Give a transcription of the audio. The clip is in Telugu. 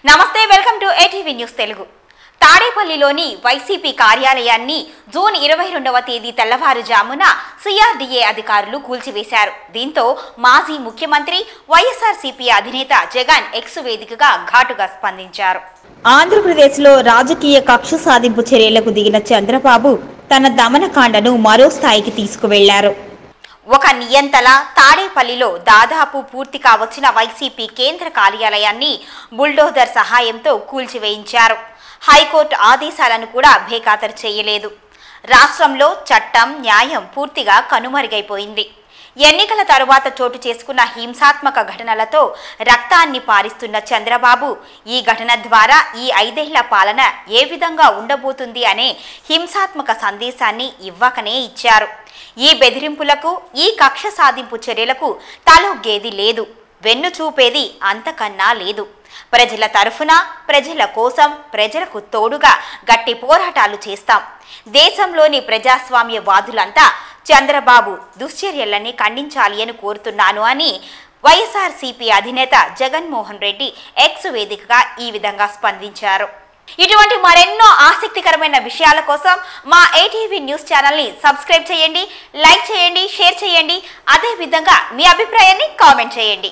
నమస్తే, welcome to ATV news Telugu. తాడేపల్లిలోని వైసీపీ కార్యాలయాన్ని జూన్ 22వ తేదీ తెల్లవారుజామున సిఆర్డీఏ అధికారులు కూల్చివేశారు. దీంతో మాజీ ముఖ్యమంత్రి వైఎస్ఆర్సీపీ అధినేత జగన్ ఎక్స్ వేదికగా ఘాటుగా స్పందించారు. ఆంధ్రప్రదేశ్లో రాజకీయ కక్ష సాధింపు చర్యలకు దిగిన చంద్రబాబు తన దమనకాండను మరో స్థాయికి తీసుకువెళ్లారు. ఒక నియంతల తాడేపల్లిలో దాదాపు పూర్తి కావచ్చిన వైసీపీ కేంద్ర కార్యాలయాన్ని బుల్డోజర్ సహాయంతో కూల్చివేయించారు. హైకోర్టు ఆదేశాలను కూడా బేఖాతరు చేయలేదు. రాష్ట్రంలో చట్టం, న్యాయం పూర్తిగా కనుమరుగైపోయింది. ఎన్నికల తరువాత చోటు చేసుకున్న హింసాత్మక ఘటనలతో రక్తాన్ని పారిస్తున్న చంద్రబాబు ఈ ఘటన ద్వారా ఈ 5 ఏళ్ల పాలన ఏ విధంగా ఉండబోతుంది అనే హింసాత్మక సందేశాన్ని ఇవ్వకనే ఇచ్చారు. ఈ బెదిరింపులకు, ఈ కక్ష సాధింపు చర్యలకు తలొగ్గేది లేదు, వెన్ను చూపేది అంతకన్నా లేదు. ప్రజల తరఫున, ప్రజల కోసం, ప్రజలకు తోడుగా గట్టి పోరాటాలు చేస్తాం. దేశంలోని ప్రజాస్వామ్యవాదులంతా చంద్రబాబు దుశ్చర్యలన్నీ ఖండించాలి అని కోరుతున్నాను అని వైఎస్ఆర్సీపీ అధినేత జగన్మోహన్ రెడ్డి ఎక్స్ వేదికగా ఈ విధంగా స్పందించారు. ఇటువంటి మరెన్నో ఆసక్తికరమైన విషయాల కోసం మా ఏటీవీ న్యూస్ ఛానల్ని సబ్స్క్రైబ్ చేయండి, లైక్ చేయండి, షేర్ చేయండి. అదేవిధంగా మీ అభిప్రాయాన్ని కామెంట్ చేయండి.